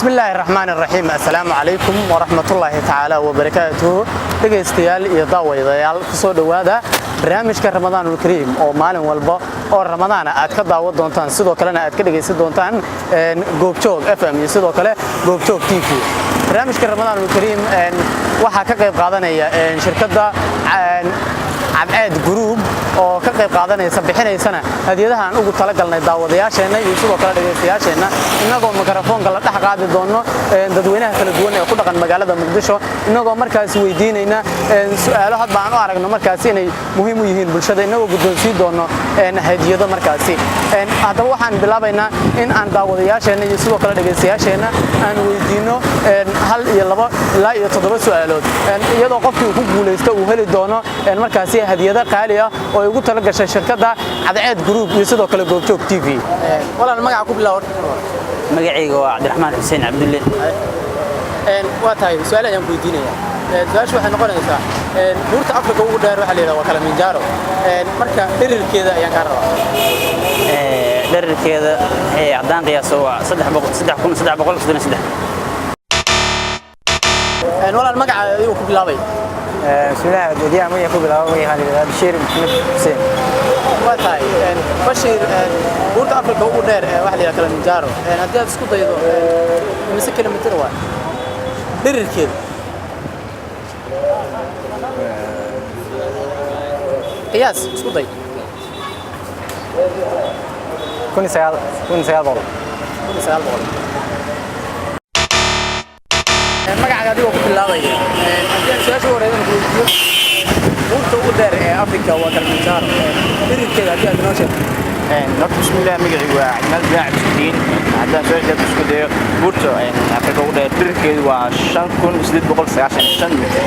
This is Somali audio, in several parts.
بسم الله الرحمن الرحيم السلام عليكم ورحمة الله تعالى وبركاته dhageystayaal iyo daawadayaal ku soo dhawaada barnaamijka Ramadan Kareem oo maalin walba oo Ramadaan aad ka daawan doontaan sidoo kalena aad ka dhageysan doontaan Goobjoog FM iyo sidoo kale Goobjoog TV barnaamijka Ramadan Kareem waxa ka qayb qaadanaya shirkadda Abad Group oo ka qayb qaadanaysa bixinaysana hadiyadaha aan ugu tala galnay daawadayaasheena iyo sidoo kale dhageystayaasheena inagoo mikrofoonka la dhex qaadi doono dadweynaha kala duwan ee ku dhaqan magaalada Muqdisho inagoo markaas weydiinayna su'aalo hadba aan u aragno markaas inay muhiim u yihiin bulshada inagoo guddoonsiin doono hadiyado markaas hadaba waxaan bilaabaynaa in aan daawadayaasheena iyo sidoo kale dhageystayaasheena aan weydiino hal iyo laba ilaa iyo 7 su'aalood iyadoo qofkii ku guuleysto uu heli doono markaas hadiyada qaali ah oo ugu tala gashay shirkadda Abad Group iyo sidoo kale Goobjoog TV walaal magaca ku bilaw magacayga waa Cabdiraxmaan Xuseen Cabdulle waa tahay su'aal ayaan ku weydiinayaa su'aashu waxay noqonaysaa buurta Afrika ugu dheer waxa la yiraahdaa waa Kilimanjaro marka dhererkeeda ayaan ka rabaa dhererkeeda cadaan qiyaaso waa 3,363 walaal magaca ayuu ku bilaabay بسم الله الرحمن الرحيم يا كوبلا ويا بشير محمد حسين واتاي بشير بورت افريكا ugu dheer waxa la yiraahdaa Kilimanjaro hadii aad isku daydo mise kilomitir waa dhererkeeda qiyaas isku day كوني سيال بول magacaaga adiga ku bilaabaya hadii su'aasha wareedan ku weydiiyo buurta ugu dheer ee Afrika waa Kilimanjaro dhererkeeda hadii aad noo sheegto بسم الله magacayga waa Axmed Baac Suudiin hadda soo jeedo isku dayo buurta Afrika ugu dheer dhererkeedu waa 5,895 mitir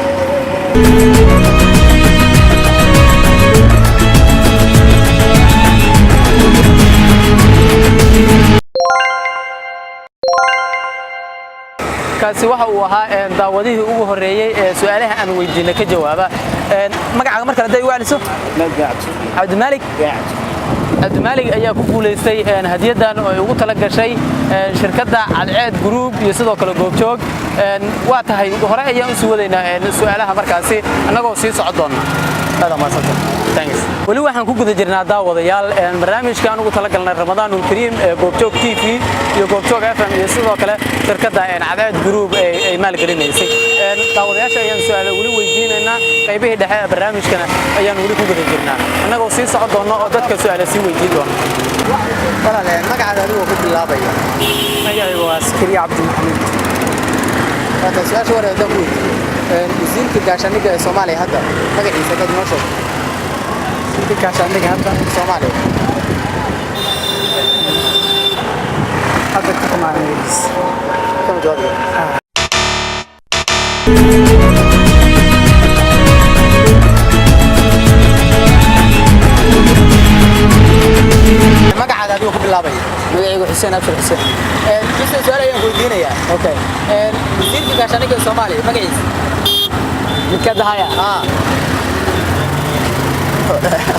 kaasi waxa uu ahaa daawadihii ugu horeeyay ee su'aalaha aan weydiinay ka jawaaba magacaaga marka haday u celiso Abdi Malik ayaa ku guuleystay hadiyadan oo ay ugu tala gashay shirkadda Abad Group iyo sidoo kale Goobjoog waa tahay hore ayaan u soo wadaynaa su'aalaha markaasi anagoo sii socod doona هذا ما صدق thanks wali waxaan ku guda jirnaa daawadayaal barnaamijka aan ugu tala galnay Ramadan Kareem Goobjoog TV iyo Goobjoog FM iyo sidoo kale shirkadda Abad Group ay maalgelinaysay daawadayaasha ayaan su'aalo wali weydiinaynaa qaybihii dhexe ee barnaamijkana ayaan wali ku guda jirnaa anagoo sii socod doona oo dadka su'aalo sii weydiin doona walaal magacaaga adigu ku bilaabaya magacayga waa Askari Cabdi Maxamed هذا سؤال شو ورا دموي وزيرك gaashaaniga ee Soomaaliya hadda magaciisa dad noo sheeg wasiirka gaashaaniga hadda Soomaaliya hadda ka maareeyay kama jawaab magacaaga adigu ku bilaabay magacayga Xuseen Abshir Xuseen بس سؤال ayaan weydiinaya okay wasiirka gaashaaniga ee Soomaaliya magaciisa midka dahaya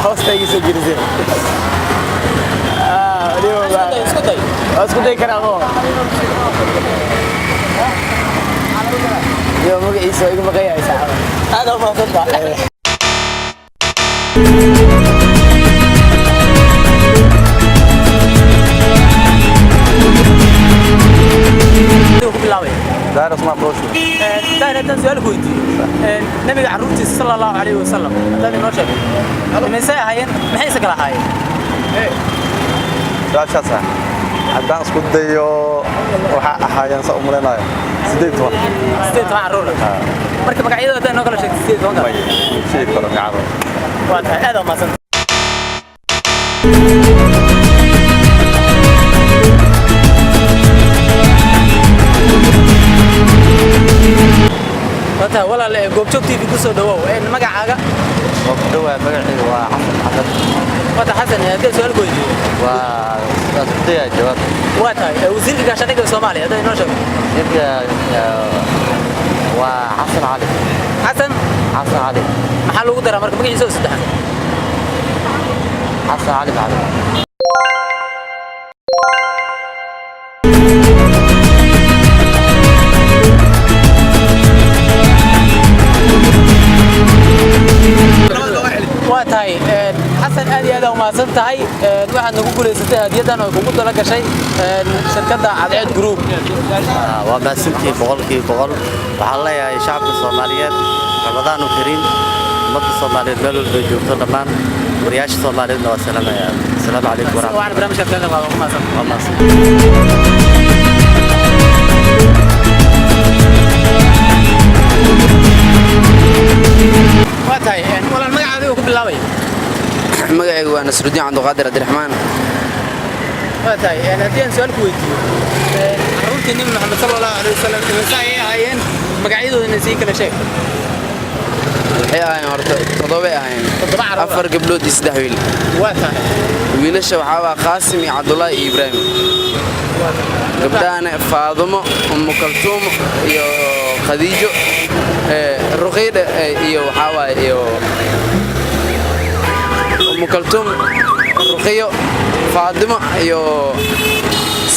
hoostaagi soo jirisay اسكو داي كرامو يو magaciisa igu maqayay saacada هذا ما صدق دار اسمه بروشو دار هذا سؤال كويتي النبي عروتي صلى الله عليه وسلم هذا ما شاء الله من ساعه هاين ما حيس كلا هاي شاسا haddaan isku dayo waxa ahaayeen sa umreenayo 8 عرور marka magacyada hadda noo kala sheegtay 8 ma sheeg karo gaaro waa tahay aad ma san wata wala la Goobjoog TV ku soo dhawow magacaaga magacayga waa Xasan wata Xasan hadda su'aal weydiiyo waa dadaya jawaab waa tahay wasiirka gaashaaniga Soomaaliya hadda noo sheeg waa Xasan Ali maxaa lagu daraa marka magaciisa saddexan Xasan Ali mahadsan tahay waxaad nagu guulaysatay hadiyadan oo kugu tala gashay shirkadda Cadceed Group waa maasantii boqolkiiba waxaan leeyahay shacabka Soomaaliyeed Ramadaan Kariim ummadda Soomaaliyeed meel walba joogto dhammaan wariyaasha Soomaaliyeed waa salaamayaa assalaamu calaykum waxaan barnaamijka ka qaadan waa mahadsan واتاي ولا المقعد هذا كل بلاوي magacaygu waa Nasruddin Cabduqaadir Abdiraxmaan واتاي أنا دين سؤال كويتي عرفت النبي محمد صلى الله عليه وسلم مساعي هاين مقعده النسي كل شيء waxay ahayn horta todoba ahayn afar gabdhood iyo saddex wiil واتاي wiilasha waxaa waa Qaasim iyo Cabdullaahi iyo Ibraahim gabdhahana Faadumo Ummu Kaltuum iyo Khadiijo Ruqayda iyo waxaa waa iyo Ummu Kaltuum Ruqiyo Faadimo iyo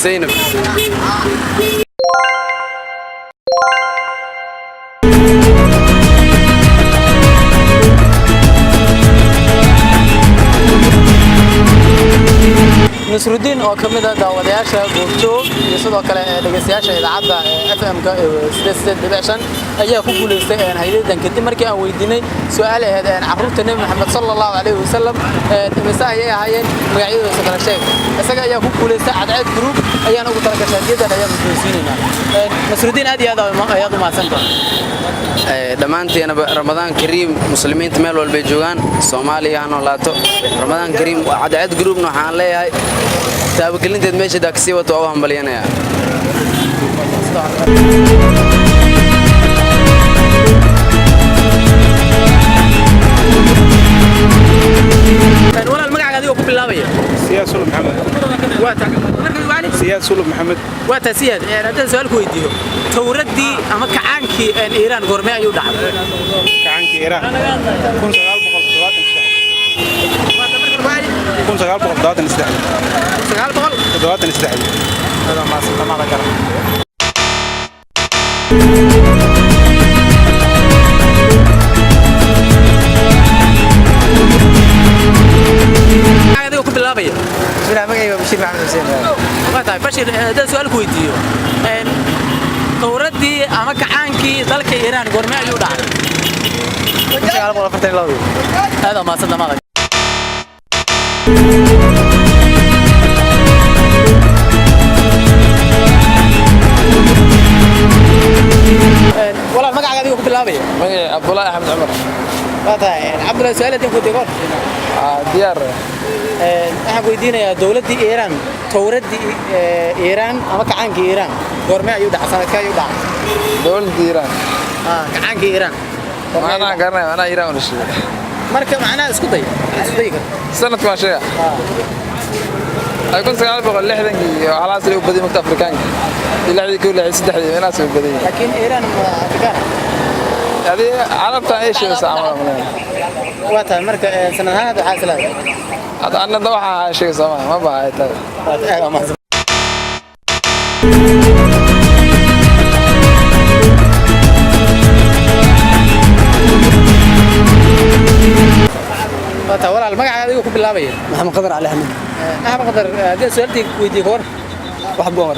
Zaynab Nasruddin oo kamid ah daawadayaasha goobjoog iyo sidoo kale dhageystayaasha idaacadda FM-ka 88.5 ayaa ku guuleystay hay'adan kadib markii aan weydiinay su'aal ahayd carruurta Nabi Maxamed sallallahu alayhi wasallam imisa ayay ahaayeen magacyadooda kala sheeg isaga ayaa ku guuleystay Cadceed Group ayaan ugu talagashay hadiyada ayaan guuleysiinayna Nasruddin aad iyo aad ayaad u mahadsantahay dhammaanteena Ramadaan Kariim muslimiinta meel walba joogaan Soomaaliya ha noolaato Ramadaan Kariim Cadceed Group waxaan leeyahay taabagelinteed meesha daagsi wato oo hambalyanaya ولا المقعد هذا ku bilaabaya سياد سولو محمد waata markii waani سياد سولو محمد waata siyaad hadaan su'aal ku weydiiyo tawradii ama kacaankii Iiraan goorma ayuu dhacay كعنكي إيران كون سجال بقول دوات نستحي كون سجال بقول دوات نستحي sagaal boqol دوات نستحي هذا ما سمع ما ذكر هذا ku bilaabaya bismillaah magacaygu Bashiir Maxamed Xuseen waata Bashir hadaan su'aal ku weydiiyo tawradii ama kacaankii dalka Iiraan goorma ayuu dhacay هذا ما صدق ما والله المقعد هذا يكون بالله magacay Cabdullaahi Axmed Cumar waata عبد الله سؤال دين كنت يقول diyaar waxaan weydiinayaa dawladda Iiraan tawradda Iiraan ama kacaanka Iiraan goorma ayuu dhacay sanadka ayuu dhacay dawladda Iiraan kacaanka Iiraan macnaha garanay macnaha Iiraan u dhashay marka macnaha isku day sanadka waa sheega ay kun sagaal boqol lixdankii iyo halaas loo badiyay mugta Afrikaanka ilaa kii lixdii saddexdii inaas u badiyay laakiin Iiraan ma Afrikaan هذه عرفتها ايش يسمى waata marka sanadahan waxa isla هذا أنا ضوحة شيء سما ما بعد ولا المقعد هذا ku bilaabaya محمد قدر على أحمد أحمد قدر هذا سؤالتي ويديك ور واحد بومر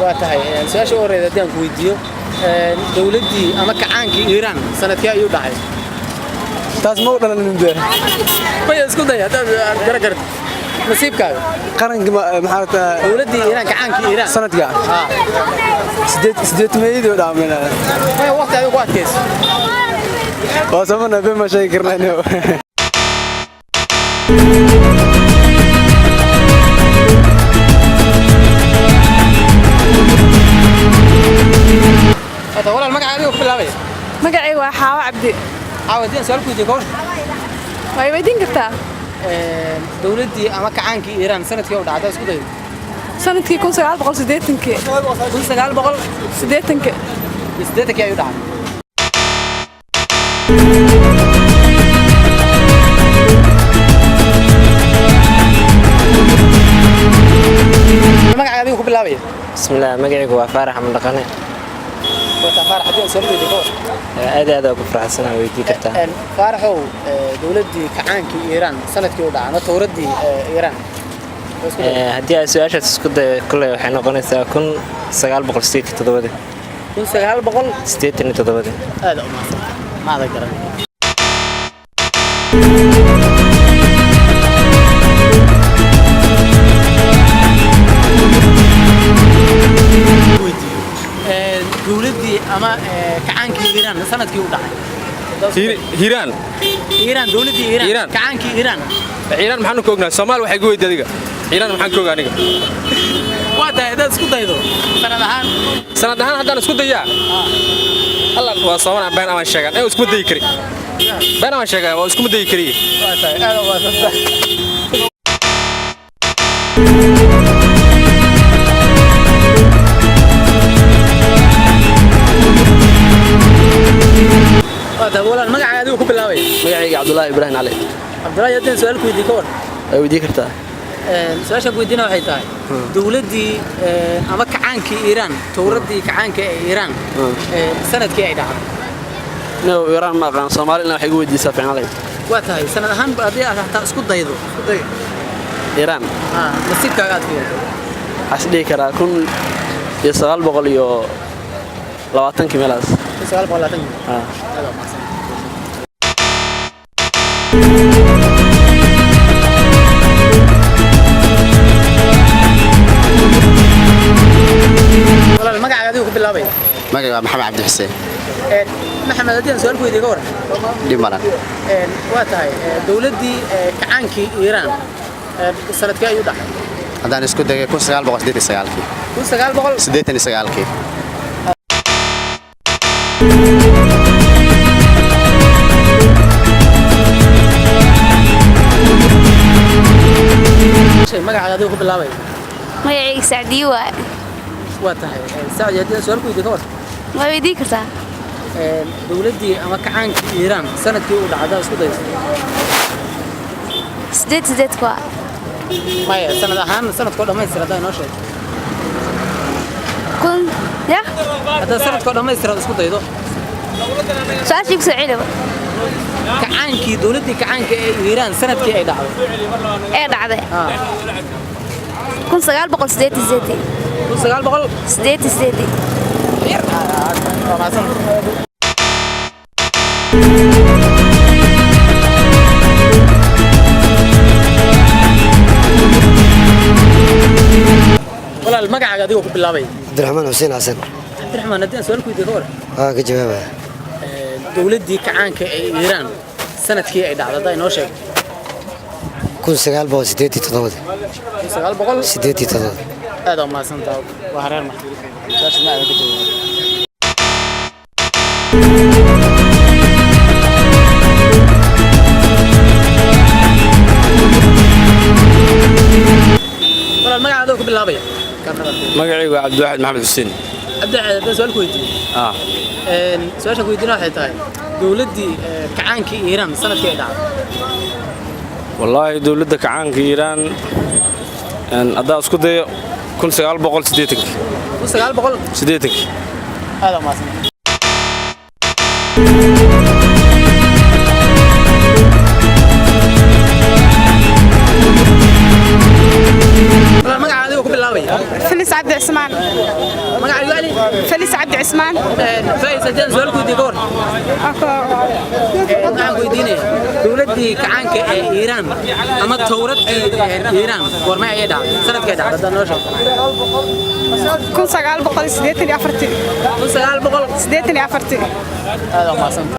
waa tahay su'aasha horeeyay hadaan ku weydiiyo dawladii ama kacaankii Iiraan sanadkii ayuu dhacay taas ma u dhalan ninbee way isku day hadaan garagar nasiibkaaga qaranka maxaa dawladii Iiraan kacaankii Iiraan sanadka sideed meeyadii dhaamina way waqti ay ugu adkayso oo samana bema shay karnayno هذا ولا المقعد هذا ku bilaabaya magacaygu waa Xaawo Cabdi عاودين سؤال ku weydiiyo koor way weydiin kartaa dawladii ama kacaankii Iiraan sanadkii uu dhacay isku day sanadkii 1980 1980 siddeetankii ayuu dhacay magacaaga ku bilaabaya bismillaah magacaygu waa Faarax Axmed Dhaqane وتفارح حدين سؤال كويدي كور aad ugu faraxsanahay weydii kartaa فارحو دولتي كعانكي إيران سنة كيودا أنا توردي إيران haddii ay su'aashaas isku dayo kulay waxay noqonaysaa 1987 كل سجال بقول 87 هذا ما هذا كلام دولتي أما كعانكي إيران سنة كيودا هيران دولتي إيران كعانكي إيران إيران محنو كوجنا الصومال وحي قوي دقيقة إيران محن كوجنا نيجا وادا إذا سكوت يدو سنة دهان هذا نسكت ديا الله والصومال بين أمان شجع إيه سكوت ديكري بين أمان شجع وسكوت ديكري وادا هذا وادا ولا المقع هذا هو كبلاوي magacayga Cabdullaahi Ibrahim Cali عبد الله يدين سؤال كويدي كور ay weydiin kartaa سؤال كويدينا waxay tahay dawladii ama kacaanki Iran towradii kacaanka Iran sanadkii ay dhacday no Iran ma aqaan Soomaalina waxay ugu weydiisaa fiicnaalay waa tahay sanad ahaan baadii ah taa isku daydo Iran nasiibkaaga aad fiirto asdii karaa 1920 meelaas 1920 والله المقع هذا هو كبلاوي magaca maxamed cabdi xuseen محمد هدين سؤال كويدي كور dhimaran waa tahay dawladii kacaankii Iran sanadkii ayuu dhacay hadaan isku dagay 1989kii 1989kii magaca adigu ku bilaabay magacayga Sacdiyo waa tahay Sacdiyo hadii soo kuydi ka war ma weydii kartaa dawladii ama kacaankii Iran sanadkii uu dhacay isku daysay sideed kwa maya sanad ahaan sanadkoo dhammaystiran hadaa inoo sheeg kun ya haddaa sanadkoo dhammaystiran isku daydo su-aashii ku soo celi kacaankii dawladii kacaanka ee Iran sanadkii ay dhacday ee dhacday 1988 ولا المقع هذا هو كبلاوي عبد الرحمن حسين حسن عبد الرحمن هدين سؤال كويدي كور كجوابها dawladii kacaanka ee Iran sanadkii ay dhacday hadaa inoo sheeg 1987 هذا ما سنتا وهرير محمود شاش ما هذا كده ولا المقع هذا بالله magacaygu waa Cabdiwaxid Maxamed Xuseen عبد العزيز سؤال كويدي سؤال كويدينا waxay tahay dawladii kacaankii Iran sanadkii ay dhacday wallahi dawladda kacaanka Iran hadda isku dayo 1980 هذا ما سنتا المقع هذا هو بالله فليس عبد عثمان مقع يقالي فليس عبد عثمان فايز هدين سؤال كويدي كور waxaan weydiinay dawladii kacaanka ee Iran ama towradii Iran warma ay dhacday sanadkii dhacday noo sheeg 1984 هذا ما سنتا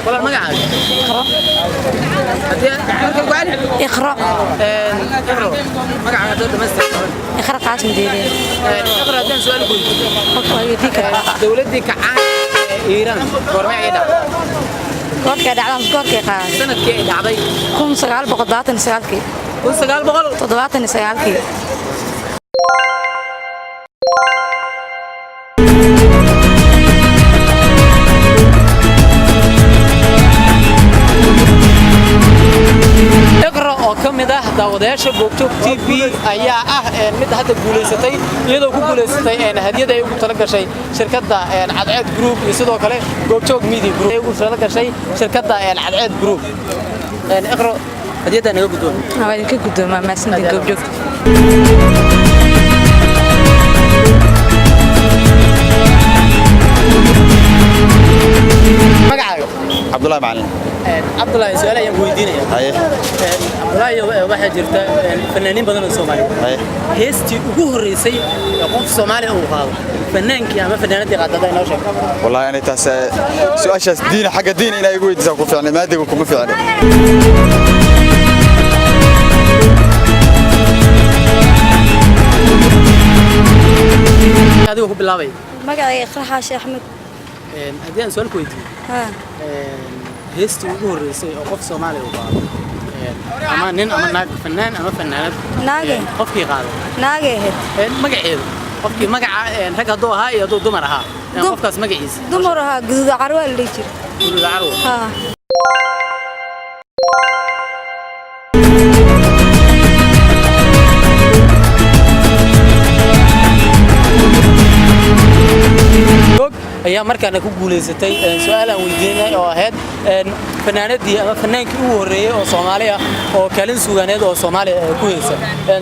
ولا المقع اقرأ مقع هذا دمستر اقرأ قاسم ديري اقرأ هدين سؤال كويدي ويديك dawladii kacaanka ee Iran warma ay dhacday goorkee dhacday goorkee qaaday sanadkii ay dhacday 1979 1979 1979 oo ka mid ah daawadayaasha goobjoog TV ayaa ah mid hadda guuleysatay iyadoo ku guuleysatay hadiyada ay ugu tala gashay shirkadda Cadceed Group iyo sidoo kale goobjoog media group ay ugu tala gashay shirkadda Cadceed Group iqro hadiyada naga guddoon waa idinka guddooma maasantii goobjoog magacaaga Abdullah Macalin Abdullah su'aal ayaan weydiinaya Abdullah waxa jirta fanaaniin badan oo Soomaali heestii ugu horeysay qof Soomaali uu qaado fanaankii ama fanaanadii qaadada inoo sheeg wallahi ana taas su'aashaas diin xagga diin inay igu weydiisan ku fiicnay maadiga kuma fiicnay adigu ku bilaabay magacayga Qarxaash Axmed haddii aan su'aal ku weydiiyo heestii ugu horeysay oo qof Soomaali uu qaado ama nin ama naag fanaan ama fanaanad naage qofkii qaado naage magaceedu qofkii magaca rag haduu ahaa iyo haduu dumar ahaa qofkaas magaciisa dumar ahaa guduud carwa la jir guduud carwa ha ayaa markaana ku guuleysatay su'aalan weydiinay oo ahayd fanaanadii ama fanaankii ugu horeeyay oo Soomaali ah oo kaalin suugaaneed oo Soomaali ku heysay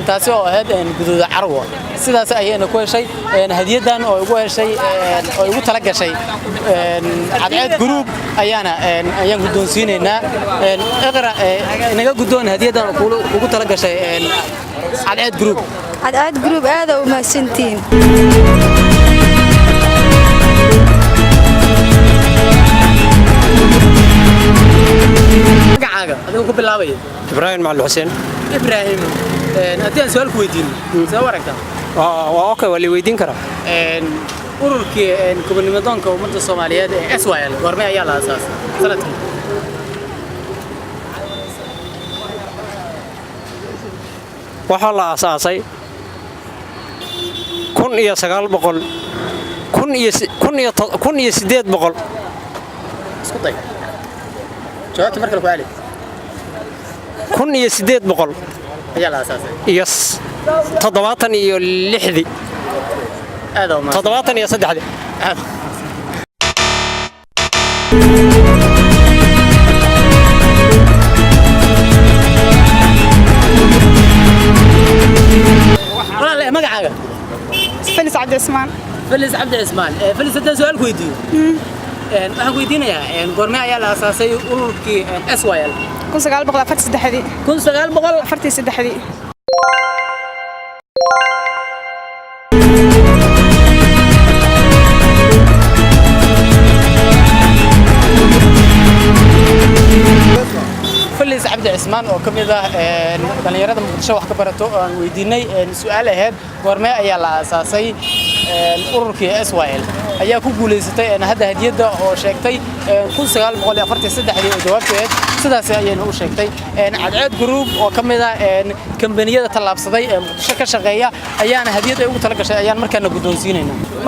taasi oo ahayd guduud carwa sidaas ayayna ku heshay hadiyadan oo ugu heshay oo ugu tala gashay Cadceed Group ayaan guddoonsiinaynaa iqra inaga guddoon hadiyadan oo ugu tala gashay Cadceed Group aad u mahadsantiin magacaaga adigu ku bilaabay Ibrahim Macalin Xuseen Ibrahim haddii aan su'aal ku weydiino soo waragta waa okay wali weydiin karaa ururkii gobonnimadoonka ummadda Soomaaliyeed ee SYL goorma ayaa la aasaasay sanadkii waxaa la aasaasay 1900 isku day jawaabta markale ku celi 1800 ayaa la aasaasay iyo 76 aad oo ma 73 walaal magacaaga فلس عبد العثمان فلس عبد العثمان فلس هذا سؤال كويدي waxaan weydiinayaa goorma ayaa la aasaasay ururkii SYL 1943 فلس عبد العثمان oo kamid ah dhalinyarada Muqdisho wax ka barato aan weydiinay su'aal ahayd goorma ayaa la aasaasay ururkii SYL ayaa ku guuleysatay hadda hadiyada oo sheegtay 1943 oo jawaabteed sidaas ayayna u sheegtay Cadceed Group oo kamid ah kambaniyada talaabsaday ee Muqdisho ka shaqeeya ayaana hadiyada ugu tala gashay ayaan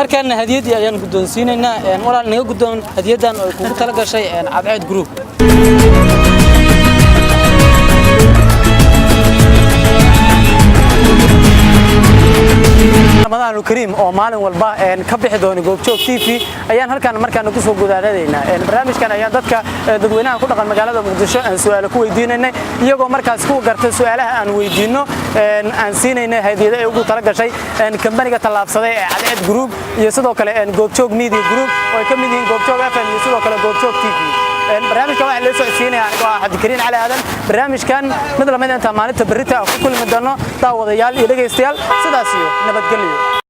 markaana hadiyadii ayaan guddoonsiinaynaa walaal naga guddoon hadiyadan oo ugu tala gashay Cadceed Group رمضان الكريم oo maalin walba ka bixi doona goobjoog TV ayaan halkaan markaan ku soo gudaanadeynaa barnaamijkan ayaan dadweynaha ku dhaqan magaalada Muqdisho aan su'aalo ku weydiinaynay iyagoo markaas ku gartay su'aalaha aan weydiino aan siinaynay hadiyada ay ugu tala gashay kambaniga talaabsaday ee Cadceed Group iyo sidoo kale goobjoog media group oo ka mid yihiin goobjoog FM iyo sidoo kale goobjoog TV barnaamijka waxa la soo codsiinaya aniga Cabdikariin Cali Aadan barnaamijkan mid la mid inta maalinta berrita ku kulmi doono daawadayaal iyo dhageystayaal sidaas iyo nabadgelyo